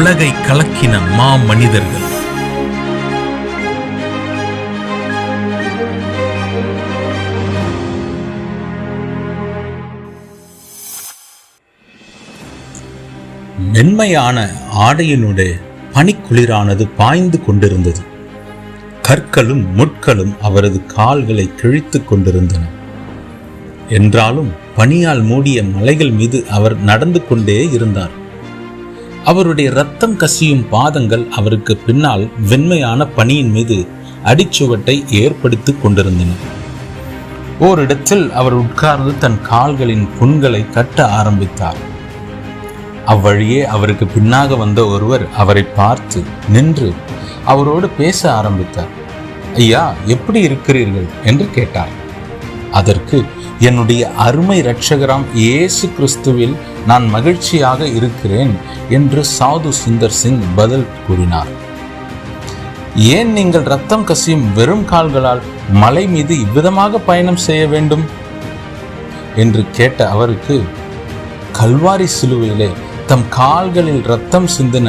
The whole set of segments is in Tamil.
உலகை கலக்கின மனிதர்கள். மென்மையான ஆடையினுடைய பனிக்குளிரானது பாய்ந்து கொண்டிருந்தது. கற்களும் முட்களும் அவரது கால்களை கிழித்துக் கொண்டிருந்தன. என்றாலும் பனியால் மூடிய மலைகள் மீது அவர் நடந்து கொண்டே இருந்தார். அவருடைய இரத்தம் கசியும் பாதங்கள் அவருக்கு பின்னால் வெண்மையான பனியின் மீது அடிச்சுவட்டை ஏற்படுத்தி கொண்டிருந்தன. ஓரிடத்தில் அவர் உட்கார்ந்து தன் கால்களின் புண்களை கட்ட ஆரம்பித்தார். அவ்வழியே அவருக்கு பின்னாக வந்த ஒருவர் அவரை பார்த்து நின்று அவரோடு பேச ஆரம்பித்தார். ஐயா, எப்படி இருக்கிறீர்கள் என்று கேட்டார். அதற்கு, என்னுடைய அருமை இரட்சகராம் இயேசு கிறிஸ்துவில் நான் மகிழ்ச்சியாக இருக்கிறேன் என்று சாது சுந்தர் சிங் பதில் கூறினார். ஏன் நீங்கள் இரத்தம் கசியும் வெறும் கால்களால் மலை மீது இவ்விதமாக பயணம் செய்ய வேண்டும் என்று கேட்ட அவருக்கு, கல்வாரி சிலுவையிலே தம் கால்களில் இரத்தம் சிந்தின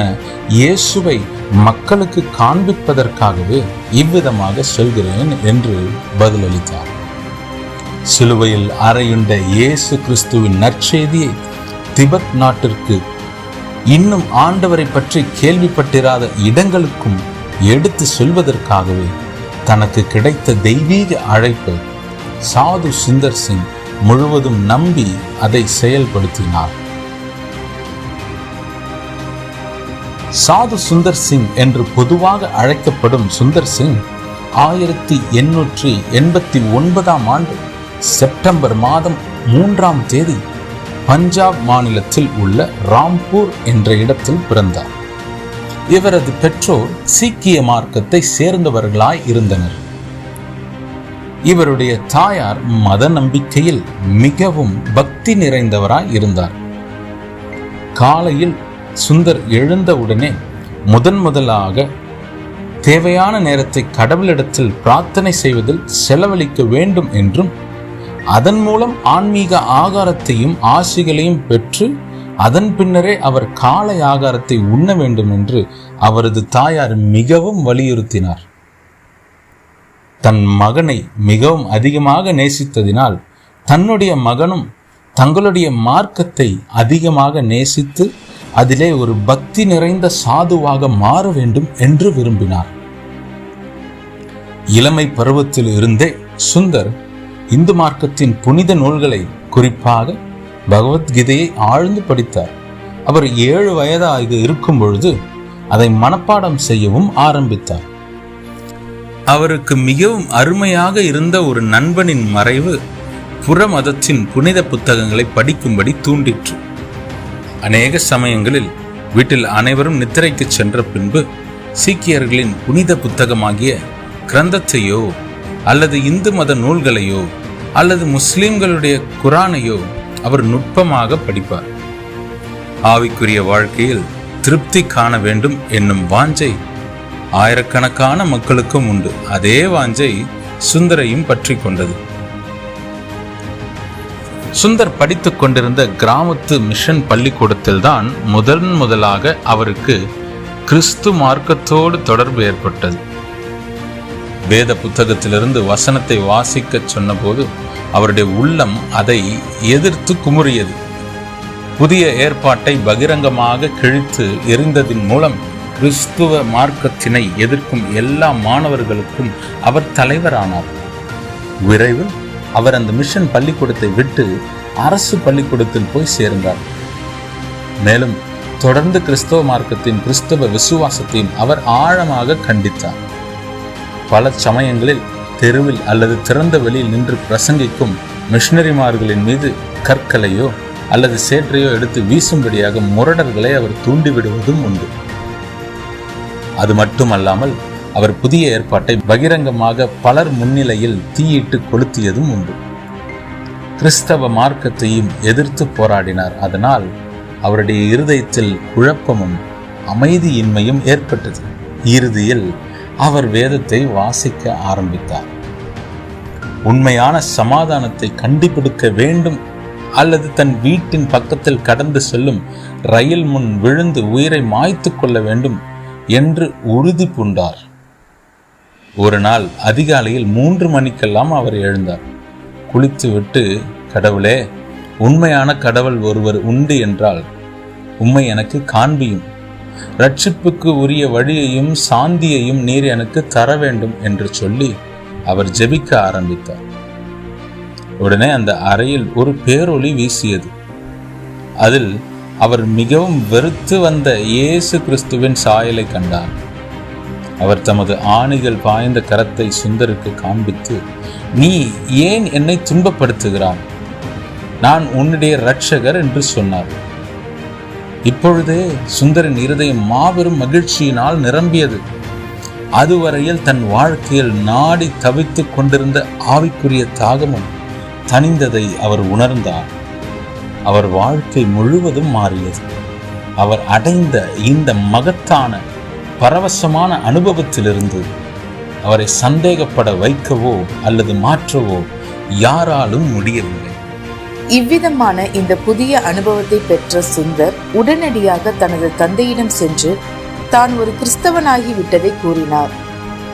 இயேசுவை மக்களுக்கு காண்பிப்பதற்காகவே இவ்விதமாக சொல்கிறேன் என்று பதிலளித்தார். சிலுவையில் அறையுண்ட இயேசு கிறிஸ்துவின் நற்செய்தியை திபெத் நாட்டிற்கு இன்னும் ஆண்டவரை பற்றி கேள்விப்பட்டிராத இடங்களுக்கும் எடுத்து சொல்வதற்காகவே தனக்கு கிடைத்த தெய்வீக அழைப்பை சாது சுந்தர் சிங் முழுவதும் நம்பி அதை செயல்படுத்தினார். சாது சுந்தர் சிங் என்று பொதுவாக அழைக்கப்படும் சுந்தர் சிங் 1889 செப்டம்பர் மாதம் 3ஆம் தேதி பஞ்சாப் மாநிலத்தில் உள்ள ராம்பூர் என்ற இடத்தில் பிறந்தார். இவரது பெற்றோர் சீக்கிய மார்க்கத்தை சேர்ந்தவர்களாய் இருந்தனர். இவருடைய தாயார் மத நம்பிக்கையில் மிகவும் பக்தி நிறைந்தவராய் இருந்தார். காலையில் சுந்தர் எழுந்தவுடனே முதலாக தேவையான நேரத்தை கடவுளிடத்தில் பிரார்த்தனை செய்வதில் செலவழிக்க வேண்டும் என்றும், அதன் மூலம் ஆன்மீக ஆகாரத்தையும் ஆசிகளையும் பெற்று அதன் பின்னரே அவர் காலை ஆகாரத்தை உண்ண வேண்டும் என்று அவரது தாயார் மிகவும் வலியுறுத்தினார். தன் மகனை மிகவும் அதிகமாக நேசித்ததினால் தன்னுடைய மகனும் தங்களுடைய மார்க்கத்தை அதிகமாக நேசித்து அதிலே ஒரு பக்தி நிறைந்த சாதுவாக மாற வேண்டும் என்று விரும்பினார். இளமை பருவத்தில் இருந்தே சுந்தர் இந்து மார்க்கத்தின் புனித நூல்களை, குறிப்பாக பகவத்கீதையை ஆழ்ந்து படித்தார். அவர் 7 வயதாக இருக்கும் பொழுது அதை மனப்பாடம் செய்யவும் ஆரம்பித்தார். அவருக்கு மிகவும் அருமையாக இருந்த ஒரு நண்பனின் மறைவு புற மதத்தின் புனித புத்தகங்களை படிக்கும்படி தூண்டிற்று. அநேக சமயங்களில் வீட்டில் அனைவரும் நித்திரைக்கு சென்ற பின்பு சீக்கியர்களின் புனித புத்தகமாகிய கிரந்தத்தையோ அல்லது இந்து மத நூல்களையோ அல்லது முஸ்லிம்களுடைய குரானையோ அவர் நுட்பமாக படிப்பார். ஆவிக்குரிய வாழ்க்கையில் திருப்தி காண வேண்டும் என்னும் வாஞ்சை ஆயிரக்கணக்கான மக்களுக்கும் உண்டு. அதே வாஞ்சை சுந்தரையும் பற்றி கொண்டது. சுந்தர் படித்துக் கொண்டிருந்த கிராமத்து மிஷன் பள்ளிக்கூடத்தில் தான் முதலாக அவருக்கு கிறிஸ்து மார்க்கத்தோடு தொடர்பு ஏற்பட்டது. வேத புத்தகத்திலிருந்து வசனத்தை வாசிக்க சொன்னபோது அவருடைய உள்ளம் அதை எதிர்த்து குமுறியது. புதிய ஏற்பாட்டை பகிரங்கமாக கிழித்து எறிந்ததின் மூலம் கிறிஸ்துவ மார்க்கத்தினை எதிர்க்கும் எல்லா மாணவர்களுக்கும் அவர் தலைவரானார். விரைவில் அவர் அந்த மிஷன் பள்ளிக்கூடத்தை விட்டு அரசு பள்ளிக்கூடத்தில் போய் சேர்ந்தார். மேலும் தொடர்ந்து கிறிஸ்தவ மார்க்கத்தின் கிறிஸ்தவ விசுவாசத்தையும் அவர் ஆழமாக கண்டித்தார். பல சமயங்களில் தெருவில் அல்லது திறந்த வெளியில் நின்று பிரசங்கிக்கும் மிஷனரிமார்களின் மீது கற்களையோ அல்லது சேற்றையோ எடுத்து வீசும்படியாக முரடர்களை அவர் தூண்டிவிடுவதும் உண்டு. அது மட்டுமல்லாமல் அவர் புதிய ஏற்பாட்டை பகிரங்கமாக பலர் முன்னிலையில் தீயிட்டு கொளுத்தியதும் உண்டு. கிறிஸ்தவ மார்க்கத்தையும் எதிர்த்து போராடினார். அதனால் அவருடைய இருதயத்தில் குழப்பமும் அமைதியின்மையும் ஏற்பட்டது. இறுதியில் அவர் வேதத்தை வாசிக்க ஆரம்பித்தார். உண்மையான சமாதானத்தை கண்டுபிடிக்க வேண்டும் அல்லது தன் வீட்டின் பக்கத்தில் கடந்து செல்லும் ரயில் முன் விழுந்து உயிரை மாய்த்து கொள்ள வேண்டும் என்று உறுதி பூண்டார். ஒரு நாள் அதிகாலையில் 3 மணிக்கெல்லாம் அவர் எழுந்தார். குளித்துவிட்டு, கடவுளே, உண்மையான கடவுள் ஒருவர் உண்டு என்றால் உம்மை எனக்கு காண்பியும், ரட்சிப்புக்கு உரிய வழியையும் சாந்தியையும் நீர் எனக்கு தர வேண்டும் என்று சொல்லி அவர் ஜெபிக்க ஆரம்பித்தார். உடனே அந்த அறையில் ஒரு பேரொளி வீசியது. அதில் அவர் மிகவும் வெறுத்து வந்த இயேசு கிறிஸ்துவின் சாயலை கண்டார். அவர் தமது ஆணிகள் பாய்ந்த கரத்தை சுந்தருக்கு காண்பித்து, நீ ஏன் என்னை துன்பப்படுத்துகிறாய்? நான் உன்னுடைய இரட்சகர் என்று சொன்னார். இப்பொழுதே சுந்தரின் இருதயம் மாபெரும் மகிழ்ச்சியினால் நிரம்பியது. அதுவரையில் தன் வாழ்க்கையில் நாடி தவித்து கொண்டிருந்த ஆவிக்குரிய தாகமும் தணிந்ததை அவர் உணர்ந்தார். அவர் வாழ்க்கை முழுவதும் மாறியது. அவர் அடைந்த இந்த மகத்தான பரவசமான அனுபவத்திலிருந்து அவரை சந்தேகப்பட வைக்கவோ அல்லது மாற்றவோ யாராலும் முடியவில்லை. இவ்விதமான இந்த புதிய அனுபவத்தை பெற்ற சுந்தர் உடனடியாக தனது தந்தையிடம் சென்று தான் ஒரு கிறிஸ்தவனாகி விட்டதை கூறினார்.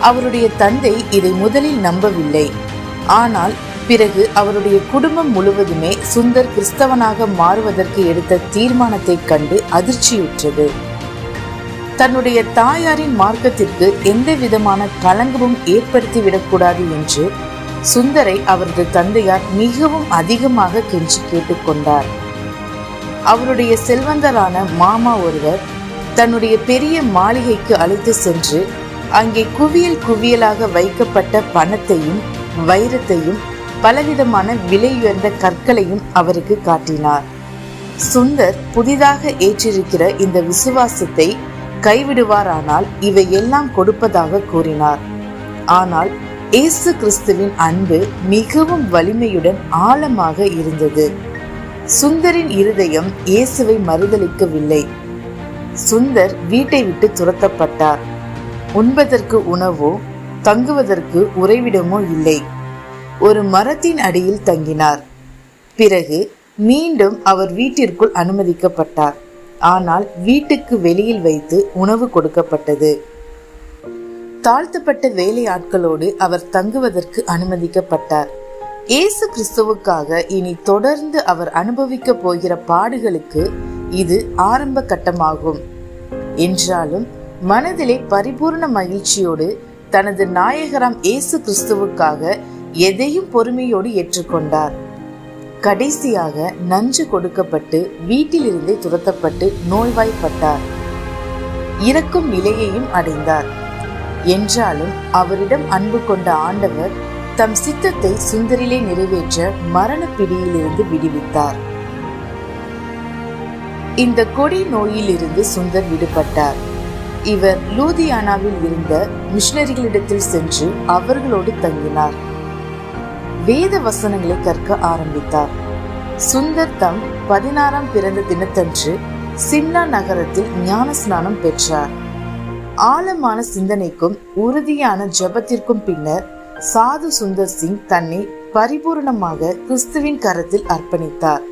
அவருடைய தந்தை இதை முதலில் நம்பவில்லை. ஆனால் பிறகு அவருடைய குடும்பம் முழுவதுமே சுந்தர் கிறிஸ்தவனாக மாறுவதற்கு எடுத்த தீர்மானத்தை கண்டு அதிர்ச்சியுற்றது. தன்னுடைய தாயாரின் மார்க்கத்திற்கு எந்த விதமான களங்கமும் ஏற்படுத்திவிடக்கூடாது என்று சுந்தரை அவரது தந்தையார் மிகவும் அதிகமாக கெஞ்சி கேட்டுக்கொண்டார். அவருடைய செல்வந்தரான மாமா ஒருவர் தன்னுடைய பெரிய மாளிகைக்கு அழைத்து சென்று அங்கே குவியல் குவியலாக வைக்கப்பட்ட பணத்தையும் வைரத்தையும் பலவிதமான விலையுயர்ந்த கற்களையும் அவருக்கு காட்டினார். சுந்தர் புதிதாக ஏற்றிருக்கிற இந்த விசுவாசத்தை கைவிடுவாரானால் இவை எல்லாம் கொடுப்பதாக கூறினார். ஆனால் இயேசு கிறிஸ்துவின் அன்பு மிகவும் வலிமையுடன் ஆழமாக இருந்தது. சுந்தரின் இருதயம் இயேசுவை மறுதலிக்கவில்லை. சுந்தர் வீட்டை விட்டு துரத்தப்பட்டார். உண்பதற்கு உணவோ தங்குவதற்கு உறைவிடமோ இல்லை. ஒரு மரத்தின் அடியில் தங்கினார். பிறகு மீண்டும் அவர் வீட்டிற்குள் அனுமதிக்கப்பட்டார். ஆனால் வீட்டுக்கு வெளியில் வைத்து உணவு கொடுக்கப்பட்டது. தாழ்த்தப்பட்ட வேலை ஆட்களோடு அவர் தங்குவதற்கு அனுமதிக்கப்பட்டார். இயேசு கிறிஸ்துவுக்காக இனி தொடர்ந்து அவர் அனுபவிக்க போகிற பாடுகளுக்கு இது ஆரம்ப கட்டமாகும். என்றாலும் மனதிலே பரிபூர்ண மகிழ்ச்சியோடு தனது நாயகராம் இயேசு கிறிஸ்துவுக்காக எதையும் பொறுமையோடு ஏற்றுக்கொண்டார். கடைசியாக நஞ்சு கொடுக்கப்பட்டு வீட்டிலிருந்தே துரத்தப்பட்டு நோய்வாய்ப்பட்டார். இறக்கும் நிலையையும் அடைந்தார். என்றாலும் அவரிடம் அன்பு கொண்ட ஆண்டவர் தம் சித்தத்தை சுந்தரிலே நிறைவேற்ற மரண பிடியிலிருந்து விடுவித்தார். இந்த கொடி நோயிலிருந்து சுந்தர் விடுபட்டார். இவர் லூதியானாவில் இருந்த மிஷனரிகளிடத்தில் சென்று அவர்களோடு தங்கினார். வேத வசனங்களை கற்க ஆரம்பித்தார். சுந்தர் தம் 16ஆம் பிறந்த தினத்தன்று சிம்னா நகரத்தில் ஞான ஸ்நானம் பெற்றார். ஆழமான சிந்தனைக்கும் உறுதியான ஜபத்திற்கும் பின்னர் சாது சுந்தர் சிங் தன்னை பரிபூர்ணமாக கிறிஸ்துவின் கரத்தில் அர்ப்பணித்தார்.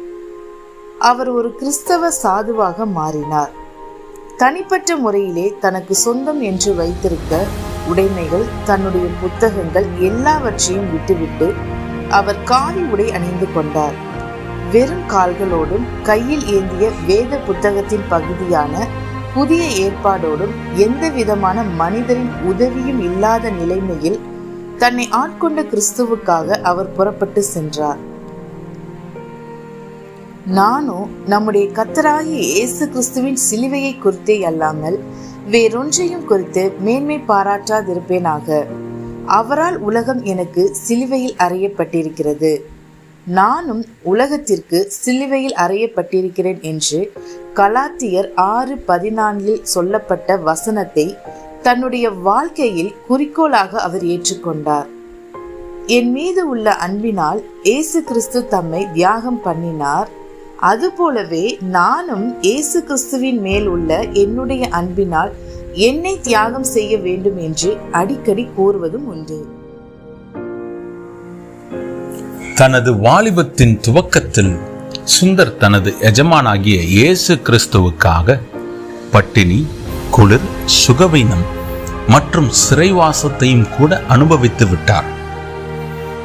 அவர் ஒரு கிறிஸ்தவ சாதுவாக மாறினார். தனிப்பட்ட முறையிலே தனக்கு சொந்தம் என்று வைத்திருக்க உடைமைகள், தன்னுடைய புத்தகங்கள் எல்லாவற்றையும் விட்டுவிட்டு அவர் காவி உடை அணிந்து கொண்டார். வெறும் கால்களோடும் கையில் ஏந்திய வேத புத்தகத்தின் பகுதியான புதிய ஏற்பாடோடும் எந்த விதமான மனிதரின் உதவியும் இல்லாத நிலைமையில் தன்னை ஆட்கொண்ட கிறிஸ்துவுக்காக அவர் புறப்பட்டு சென்றார். நானும் நம்முடைய கர்த்தராகிய இயேசு கிறிஸ்துவின் சிலுவையை குறித்தே அல்லாமல் வேறொன்றையும் குறித்து மேன்மை பாராட்டாதிருப்பேனாக. அவரால் உலகம் எனக்கு சிலுவையில் அறையப்பட்டிருக்கிறது, நானும் உலகத்திற்கு சிலுவையில் அறையப்பட்டிருக்கிறேன் என்று கலாத்தியர் 6:14 சொல்லப்பட்ட வசனத்தை தன்னுடைய வாழ்க்கையில் குறிக்கோளாக அவர் ஏற்றுக்கொண்டார். என் மீது உள்ள அன்பினால் இயேசு கிறிஸ்து தம்மை தியாகம் பண்ணினார். அதுபோலவே நானும் இயேசு கிறிஸ்துவின் மேல் உள்ள என்னுடைய அன்பினால் என்னை தியாகம் செய்ய வேண்டும் என்று அடிக்கடி கூறுவதும் உண்டு. தனது வாலிபத்தின் துவக்கத்தில் சுந்தர் தனது எஜமானாகிய இயேசு கிறிஸ்துவுக்காக பட்டினி, குளிர், சுகவீனம் மற்றும் சிறைவாசத்தையும் கூட அனுபவித்து விட்டார்.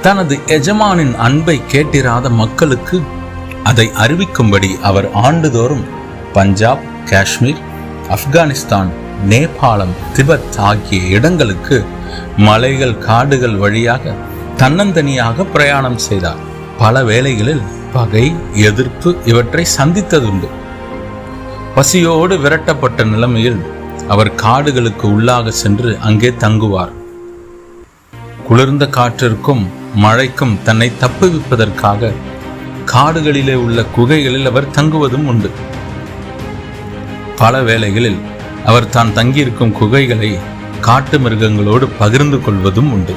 தனது எஜமானின் அன்பை கேட்டிராத மக்களுக்கு அதை அறிவிக்கும்படி அவர் ஆண்டுதோறும் பஞ்சாப், காஷ்மீர், ஆப்கானிஸ்தான், நேபாளம், திபெத் ஆகிய இடங்களுக்கு மலைகள், காடுகள் வழியாக தன்னந்தனியாக பிரயாணம் செய்தார். பல வேளைகளில் பகை, எதிர்ப்பு இவற்றை சந்தித்ததுண்டு. பசியோடு விரட்டப்பட்ட நிலைமையில் அவர் காடுகளுக்கு உள்ளாக சென்று அங்கே தங்குவார். குளிர்ந்த காற்றிற்கும் மழைக்கும் தன்னை தப்புவிப்பதற்காக காடுகளிலே உள்ள குகைகளில் அவர் தங்குவதும் உண்டு. பல வேளைகளில் அவர் தான் தங்கியிருக்கும் குகைகளை காட்டு மிருகங்களோடு பகிர்ந்து கொள்வதும் உண்டு.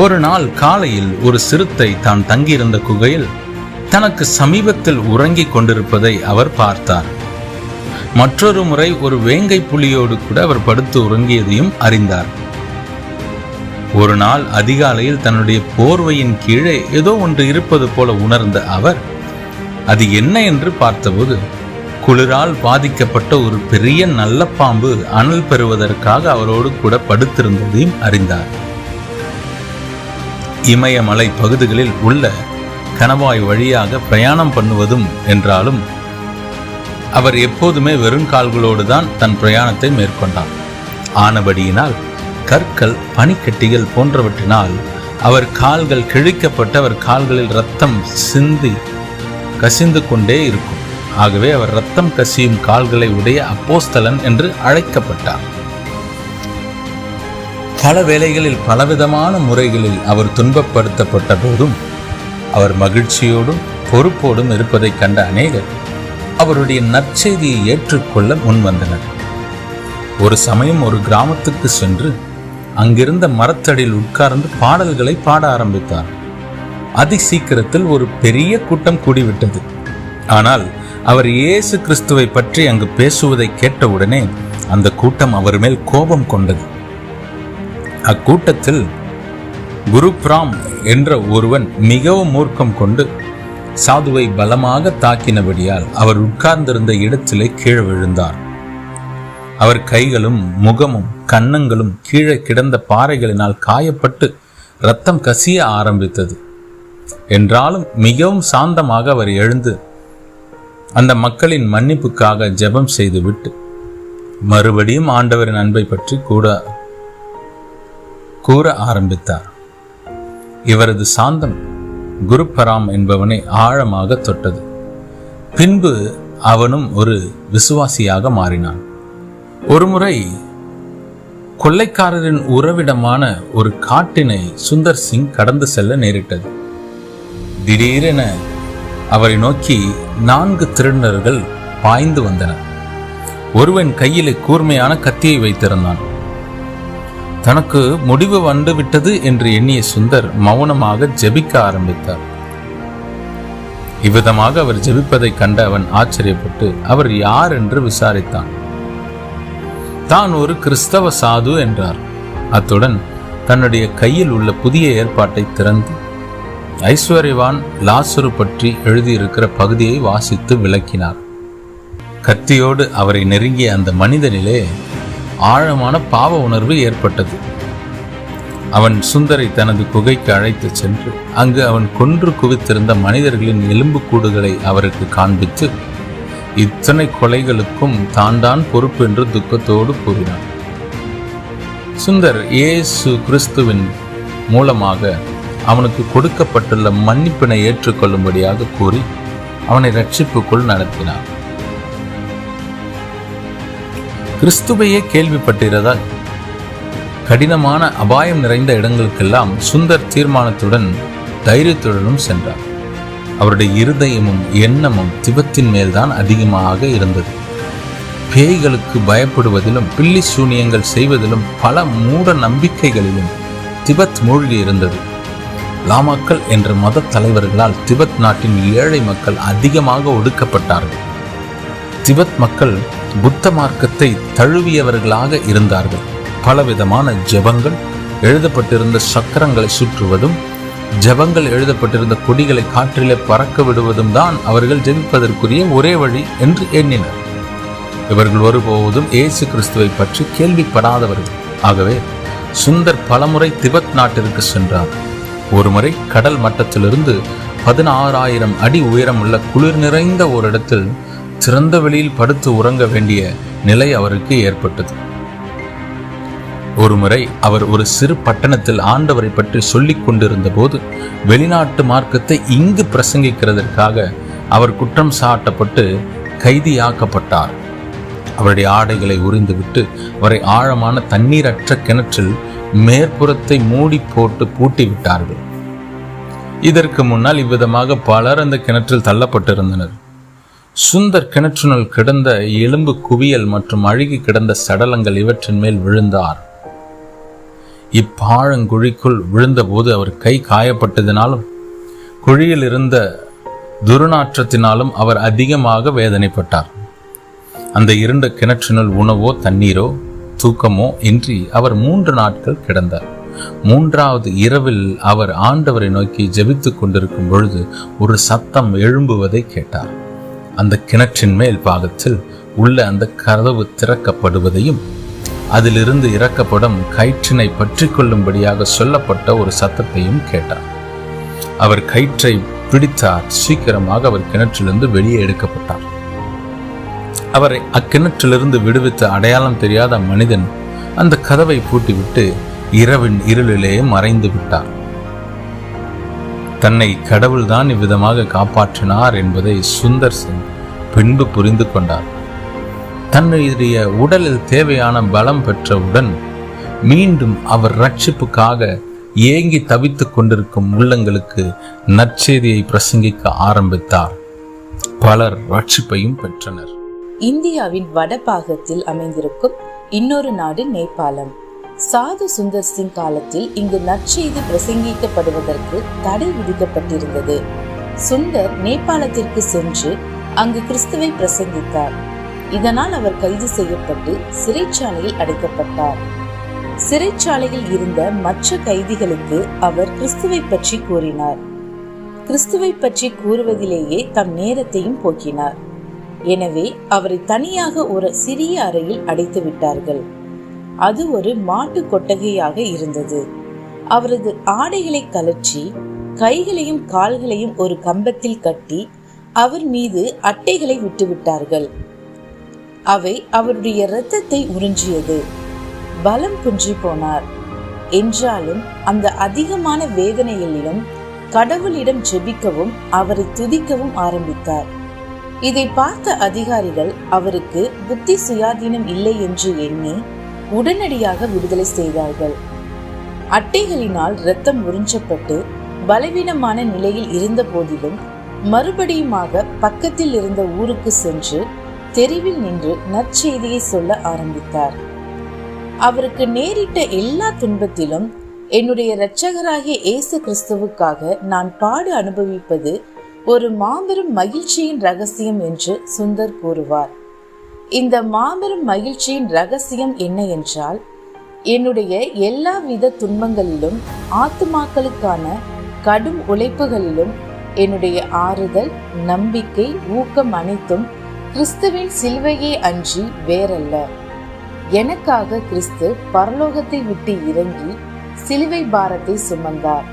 ஒரு நாள் காலையில் ஒரு சிறுத்தை தான் தங்கியிருந்த குகையில் தனக்கு சமீபத்தில் உறங்கிக் கொண்டிருப்பதை அவர் பார்த்தார். மற்றொரு முறை ஒரு வேங்கை புலியோடு கூட அவர் படுத்து உறங்கியதையும் அறிந்தார். ஒரு நாள் அதிகாலையில் தன்னுடைய போர்வையின் கீழே ஏதோ ஒன்று இருப்பது போல உணர்ந்த அவர் அது என்ன என்று பார்த்தபோது குளிரால் பாதிக்கப்பட்ட ஒரு பெரிய நல்ல பாம்பு அனல் பெறுவதற்காக அவரோடு கூட படுத்திருந்ததையும் அறிந்தார். இமயமலை பகுதிகளில் உள்ள கணவாய் வழியாக பிரயாணம் பண்ணுவதும் என்றாலும் அவர் எப்போதுமே வெறுங்கால்களோடு தான் தன் பிரயாணத்தை மேற்கொண்டார். ஆனபடியினால் கற்கள், பனிக்கட்டிகள் போன்றவற்றினால் அவர் கால்கள் கிழிக்கப்பட்டு அவர் கால்களில் இரத்தம் சிந்தி கசிந்து கொண்டே இருக்கும். ஆகவே அவர் இரத்தம் கசியும் கால்களை உடைய அப்போஸ்தலன் என்று அழைக்கப்பட்டார். பல வேளைகளில் பலவிதமான முறைகளில் அவர் துன்பப்படுத்தப்பட்ட போதும் அவர் மகிழ்ச்சியோடும் பொறுப்போடும் இருப்பதை கண்ட அநேகர் அவருடைய நற்செய்தியை ஏற்றுக்கொள்ள முன்வந்தனர். ஒரு சமயம் ஒரு கிராமத்துக்கு சென்று அங்கிருந்த மரத்தடியில் உட்கார்ந்து பாடல்களை பாட ஆரம்பித்தார். அதி சீக்கிரத்தில் ஒரு பெரிய கூட்டம் கூடிவிட்டது. ஆனால் அவர் இயேசு கிறிஸ்துவை பற்றி அங்கு பேசுவதை கேட்டவுடனே அந்த கூட்டம் அவர் மேல் கோபம் கொண்டது. அக்கூட்டத்தில் குருப்ராம் என்ற ஒருவன் மிகவும் மூர்க்கம் கொண்டு சாதுவை பலமாக தாக்கினபடியால் அவர் உட்கார்ந்திருந்த இடத்திலே கீழே விழுந்தார். அவர் கைகளும் முகமும் கன்னங்களும் கீழே கிடந்த பாறைகளினால் காயப்பட்டு இரத்தம் கசிய ஆரம்பித்தது. என்றாலும் மிகவும் சாந்தமாக அவர் எழுந்து அந்த மக்களின் மன்னிப்புக்காக ஜெபம் செய்துவிட்டு மறுபடியும் ஆண்டவரின் அன்பை பற்றி கூற ஆரம்பித்தார். இவரது சாந்தம் குருபராம் என்பவனை ஆழமாக தொட்டது. பின்பு அவனும் ஒரு விசுவாசியாக மாறினான். ஒருமுறை கொள்ளைக்காரரின் உறவிடமான ஒரு காட்டினை சுந்தர் சிங் கடந்து செல்ல நேரிட்டது. திடீரென அவரை நோக்கி 4 திருடர்கள் பாய்ந்து வந்தனர். ஒருவன் கையிலே கூர்மையான கத்தியை வைத்திருந்தான். தனக்கு முடிவு வந்துவிட்டது என்று எண்ணிய சுந்தர் மௌனமாக ஜெபிக்க ஆரம்பித்தார். இவ்விதமாக அவர் ஜெபிப்பதை கண்ட அவன் ஆச்சரியப்பட்டு அவர் யார் என்று விசாரித்தான். தான் ஒரு கிறிஸ்தவ சாது என்றார். அத்துடன் தன்னுடைய கையில் உள்ள புதிய ஏற்பாட்டை திறந்து ஐஸ்வர்யவான் லாசரு பற்றி எழுதியிருக்கிற பகுதியை வாசித்து விளக்கினார். கத்தியோடு அவரை நெருங்கிய அந்த மனிதனிலே ஆழமான பாவ உணர்வு ஏற்பட்டது. அவன் சுந்தரை தனது குகைக்கு அழைத்து சென்று அங்கு அவன் கொன்று குவித்திருந்த மனிதர்களின் எலும்புக்கூடுகளை அவருக்கு காண்பித்து இத்தனை கொலைகளுக்கும் தான் பொறுப்பு என்று துக்கத்தோடு கூறினான். சுந்தர் இயேசு கிறிஸ்துவின் மூலமாக அவனுக்கு கொடுக்கப்பட்டுள்ள மன்னிப்பினை ஏற்றுக்கொள்ளும்படியாக கூறி அவனை ரட்சிப்புக்குள் நடத்தினார். கிறிஸ்துவையே கேள்விப்பட்டிருந்தால் கடினமான அபாயம் நிறைந்த இடங்களுக்கெல்லாம் சுந்தர் தீர்மானத்துடன் தைரியத்துடனும் சென்றார். அவருடைய இருதயமும் எண்ணமும் திபெத்தின் மேல்தான் அதிகமாக இருந்தது. பேய்களுக்கு பயப்படுவதிலும் பில்லி சூனியங்கள் செய்வதிலும் பல மூட நம்பிக்கைகளிலும் திபெத் மூழ்கி இருந்தது. லாமாக்கள் என்ற மத தலைவர்களால் திபெத் நாட்டின் ஏழை மக்கள் அதிகமாக ஒடுக்கப்பட்டார்கள். திபெத் மக்கள் புத்த மார்க்கத்தை தழுவியவர்களாக இருந்தார்கள். பலவிதமான ஜெபங்கள், எழுதப்பட்டிருந்த சக்கரங்களை சுற்றுவதும் ஜெபங்கள் எழுதப்பட்டிருந்த கொடிகளை காற்றிலே பறக்க விடுவதும் தான் அவர்கள் ஜெபிப்பதற்குரிய ஒரே வழி என்று எண்ணினர். இவர்கள் ஒருபோதும் இயேசு கிறிஸ்துவை பற்றி கேள்விப்படாதவர்கள். ஆகவே சுந்தர் பலமுறை திபெத் நாட்டிற்கு சென்றார். ஒருமுறை கடல் மட்டத்திலிருந்து 16,000 அடி உயரமுள்ள குளிர் நிறைந்த ஒரு இடத்தில் திறந்த வெளியில் படுத்து உறங்க வேண்டிய நிலை அவருக்கு ஏற்பட்டது. ஒருமுறை அவர் ஒரு சிறு பட்டணத்தில் ஆண்டவரை பற்றி சொல்லிக் கொண்டிருந்த போது வெளிநாட்டு மார்க்கத்தை இங்கு பிரசங்கிக்கிறதற்காக அவர் குற்றம் சாட்டப்பட்டு கைதியாக்கப்பட்டார். அவருடைய ஆடைகளை உரிந்துவிட்டு அவரை ஆழமான தண்ணீரற்ற கிணற்றில் மேற்புறத்தை மூடி போட்டு பூட்டி விட்டார்கள். இதற்கு முன்னால் இவ்விதமாக பலர் அந்த கிணற்றில் தள்ளப்பட்டிருந்தனர். சுந்தர் கிணற்றினுள் கிடந்த எலும்பு குவியல் மற்றும் அழுகி கிடந்த சடலங்கள் இவற்றின் மேல் விழுந்தார். இப்பாழங்குழிக்குள் விழுந்தபோது அவர் கை காயப்பட்டதினாலும் குழியில் இருந்த துர்நாற்றத்தினாலும் அவர் அதிகமாக வேதனைப்பட்டார். அந்த இருண்ட கிணற்றினுள் உணவோ தண்ணீரோ தூக்கமோ இன்றி அவர் 3 நாட்கள் கிடந்தார். 3வது இரவில் அவர் ஆண்டவரை நோக்கி ஜெபித்துக் கொண்டிருக்கும் பொழுது ஒரு சத்தம் எழும்புவதை கேட்டார். அந்த கிணற்றின் மேல் பாகத்தில் உள்ள அந்த கதவு திறக்கப்படுவதையும் அதிலிருந்து இறக்கப்படும் கயிற்றினை பற்றி கொள்ளும்படியாக சொல்லப்பட்ட ஒரு சத்தத்தையும் கேட்டார். அவர் கயிற்றை பிடித்தார். சீக்கிரமாக அவர் கிணற்றிலிருந்து வெளியே எடுக்கப்பட்டார். அவரை அக்கிணற்றிலிருந்து விடுவித்த அடையாளம் தெரியாத மனிதன் அந்த கதவை பூட்டிவிட்டு இரவின் இருளிலே மறைந்து விட்டார். தன்னை கடவுள்தான் இவ்விதமாக காப்பாற்றினார் என்பதை சுந்தர் சிங் பின்பு புரிந்து கொண்டார். தன்னுடைய உடலில் தேவையான பலம் பெற்றவுடன் மீண்டும் அவர் ரட்சிப்புக்காக ஏங்கி தவித்துக் கொண்டிருக்கும் உள்ளங்களுக்கு நற்செய்தியை பிரசங்கிக்க ஆரம்பித்தார். பலர் ரட்சிப்பையும் பெற்றனர். இந்தியாவின் வடபாகத்தில் அமைந்திருக்கும் இன்னொரு நாடு நேபாளம். சாது சுந்தர் சிங் காலத்தில் இங்கு நற்செய்தி பிரசங்கிக்கப்படுவதற்கு தடை விதிக்கப்பட்டிருந்தது. சுந்தர் நேபாளத்திற்கு சென்று அங்கு கிறிஸ்துவை பிரசங்கித்தார். இதனால் அவர் கைது செய்யப்பட்டு சிறைச்சாலையில் அடைக்கப்பட்டார். சிறைச்சாலையில் இருந்த மற்ற கைதிகளுக்கு அவர் கிறிஸ்துவை பற்றி கூறினார். கிறிஸ்துவை பற்றி கூறுவதிலேயே தம் நேரத்தையும் போக்கினார். எனவே அவரை தனியாக ஒரு சிறிய அறையில் அடைத்து விட்டார்கள். அது ஒரு மாட்டு கொட்டகையாக இருந்தது. அவரது ஆடைகளை கலற்றி கைகளையும் கால்களையும் ஒரு கம்பத்தில் கட்டி அவர் மீது அட்டைகளை விட்டுவிட்டார்கள். அவை அவருடைய இரத்தத்தை உறிஞ்சியது. பலம் குன்றி போனார். என்றாலும் அந்த அதிகமான வேதனைகளிலும் கடவுளிடம் ஜெபிக்கவும் அவரை துதிக்கவும் ஆரம்பித்தார். இதை பார்த்த அதிகாரிகள் அவருக்கு புத்தி சுயாதீனம் இல்லை என்று எண்ணி உடனடியாக விடுதலை செய்தார்கள். அட்டைகளினால் இரத்தம் உறிஞ்சப்பட்டு பலவீனமான நிலையில் இருந்த போதிலும் மறுபடியுமாக பக்கத்தில் இருந்த ஊருக்கு சென்று தெருவில் நின்று நற்செய்தியை சொல்ல ஆரம்பித்தார். அவருக்கு நேரிட்ட எல்லா துன்பத்திலும் என்னுடைய இரட்சகராகிய இயேசு கிறிஸ்துவுக்காக நான் பாடு அனுபவிப்பது ஒரு மாபெரும் மகிழ்ச்சியின் ரகசியம் என்று சுந்தர் கூறுவார். இந்த மாபெரும் மகிழ்ச்சியின் ரகசியம் என்ன என்றால், என்னுடைய எல்லா வித துன்பங்களிலும் ஆத்துமாக்களுக்கான கடும் உழைப்புகளிலும் என்னுடைய ஆறுதல், நம்பிக்கை, ஊக்கம் அனைத்தும் கிறிஸ்துவின் சிலுவையே அன்றி வேறல்ல. எனக்காக கிறிஸ்து பரலோகத்தை விட்டு இறங்கி சிலுவை பாரத்தை சுமந்தார்.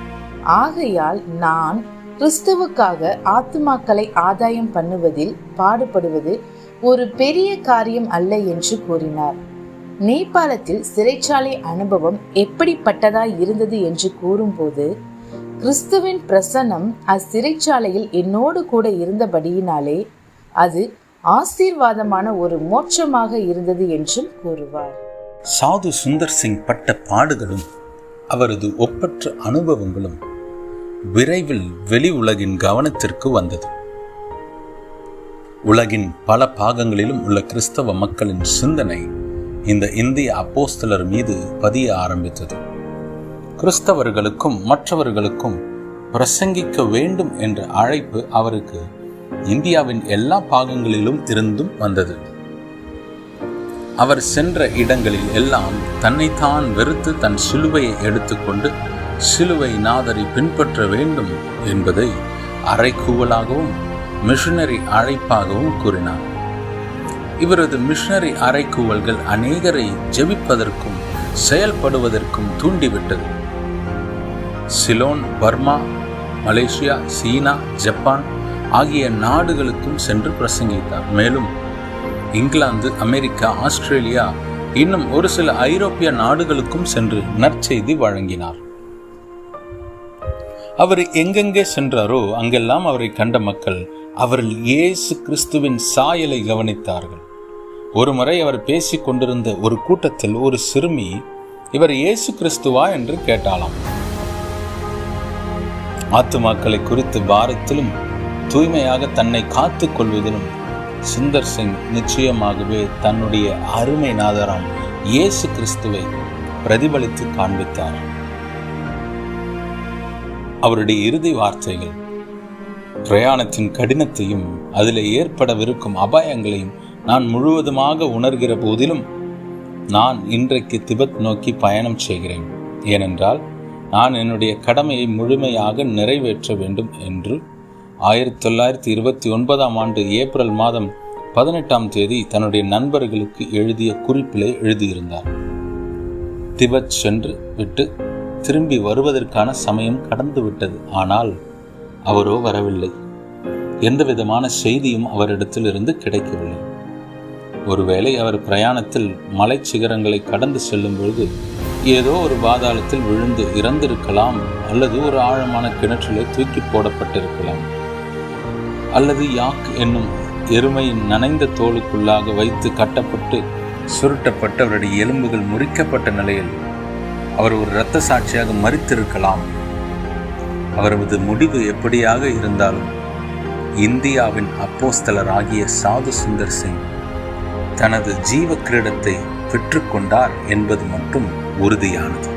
ஆகையால் நான் கிறிஸ்துவுக்காக ஆத்துமாக்களை ஆதாயம் பண்ணுவதில் பாடுபடுவது ஒரு பெரிய காரியம் அல்ல என்று கூறினார். நேபாளத்தில் சிறைச்சாலை அனுபவம் எப்படிப்பட்டதாய் இருந்தது என்று கூறும்போது, கிறிஸ்துவின் பிரசன்னம் அச்சிறைச்சாலையில் என்னோடு கூட இருந்தபடியினாலே அது ஆசீர்வாதமான ஒரு மோட்சமாக இருந்தது என்றும் கூறுவார். சாது சுந்தர் சிங் பட்ட பாடுகளும் அவரது ஒப்பற்ற அனுபவங்களும் விரைவில் வெளி உலகின் கவனத்திற்கு வந்தது. உலகின் பல பாகங்களிலும் உள்ள கிறிஸ்தவ மக்களின் சிந்தனை இந்த இந்திய அப்போஸ்தலர் மீது பதிய ஆரம்பித்தது. கிறிஸ்தவர்களுக்கும் மற்றவர்களுக்கும் பிரசங்கிக்க வேண்டும் என்ற அழைப்பு அவருக்கு இந்தியாவின் எல்லா பாகங்களிலும் இருந்தும் வந்தது. அவர் சென்ற இடங்களில் எல்லாம் தன்னைத்தான் வெறுத்து தன் சிலுவையை எடுத்துக்கொண்டு சிலுவை நாதரை பின்பற்ற வேண்டும் என்பதை அறைகூவலாகவும் மிஷனரி அழைப்பாகவும் கூறினார். இவரது மிஷனரி அறைகூவல்கள் அநேகரை ஜெபிப்பதற்கும் செயல்படுவதற்கும் தூண்டிவிட்டது. சிலோன், பர்மா, மலேசியா, சீனா, ஜப்பான் ஆகிய நாடுகளுக்கும் சென்று பிரசங்கித்தார். மேலும் இங்கிலாந்து, அமெரிக்கா, ஆஸ்திரேலியா இன்னும் ஒரு சில ஐரோப்பிய நாடுகளுக்கும் சென்று நற்செய்தி வழங்கினார். அவர் எங்கெங்கே சென்றாரோ அங்கெல்லாம் அவரை கண்ட மக்கள் அவரில் இயேசு கிறிஸ்துவின் சாயலை கவனித்தார்கள். ஒருமுறை அவர் பேசிக் கொண்டிருந்த ஒரு கூட்டத்தில் ஒரு சிறுமி, இவர் இயேசு கிறிஸ்துவா என்று கேட்டாளாம். ஆத்துமாக்களை குறித்து பாரத்திலும் தூய்மையாக தன்னை காத்துக் கொள்வதிலும் சுந்தர் சிங் நிச்சயமாகவே தன்னுடைய அருமை நாதராம் இயேசு கிறிஸ்துவை பிரதிபலித்து காண்பித்தார். அவருடைய இறுதி வார்த்தைகள் பிரயாணத்தின் கடினத்தையும் அதில் ஏற்படவிருக்கும் அபாயங்களையும் நான் முழுவதுமாக உணர்கிற போதிலும் நான் இன்றைக்கு திபெத் நோக்கி பயணம் செய்கிறேன். ஏனென்றால் நான் என்னுடைய கடமையை முழுமையாக நிறைவேற்ற வேண்டும் என்று 1929 ஏப்ரல் மாதம் 18 தன்னுடைய நண்பர்களுக்கு எழுதிய குறிப்பிலே எழுதியிருந்தார். திபெத் சென்று விட்டு திரும்பி வருவதற்கான சமயம் கடந்து விட்டது. ஆனால் அவரோ வரவில்லை. எந்த விதமான செய்தியும் அவரிடத்தில் இருந்து கிடைக்கவில்லை. ஒருவேளை அவர் பிரயாணத்தில் மலை சிகரங்களை கடந்து செல்லும் பொழுது ஏதோ ஒரு பாதாளத்தில் விழுந்து இறந்திருக்கலாம், அல்லது ஒரு ஆழமான கிணற்றிலே தூக்கி போடப்பட்டிருக்கலாம், அல்லது யாக் என்னும் எருமையின் நனைந்த தோலுக்குள்ளாக வைத்து கட்டப்பட்டு சுருட்டப்பட்டு அவருடைய எலும்புகள் முறிக்கப்பட்ட நிலையில் அவர் ஒரு இரத்த சாட்சியாக மரித்திருக்கலாம். அவரது முடிவு எப்படியாக இருந்தாலும் இந்தியாவின் அப்போஸ்தலர் ஆகிய சாது சுந்தர் சிங் தனது ஜீவ கிரீடத்தை பெற்றுக்கொண்டார் என்பது மட்டும் உறுதியானது.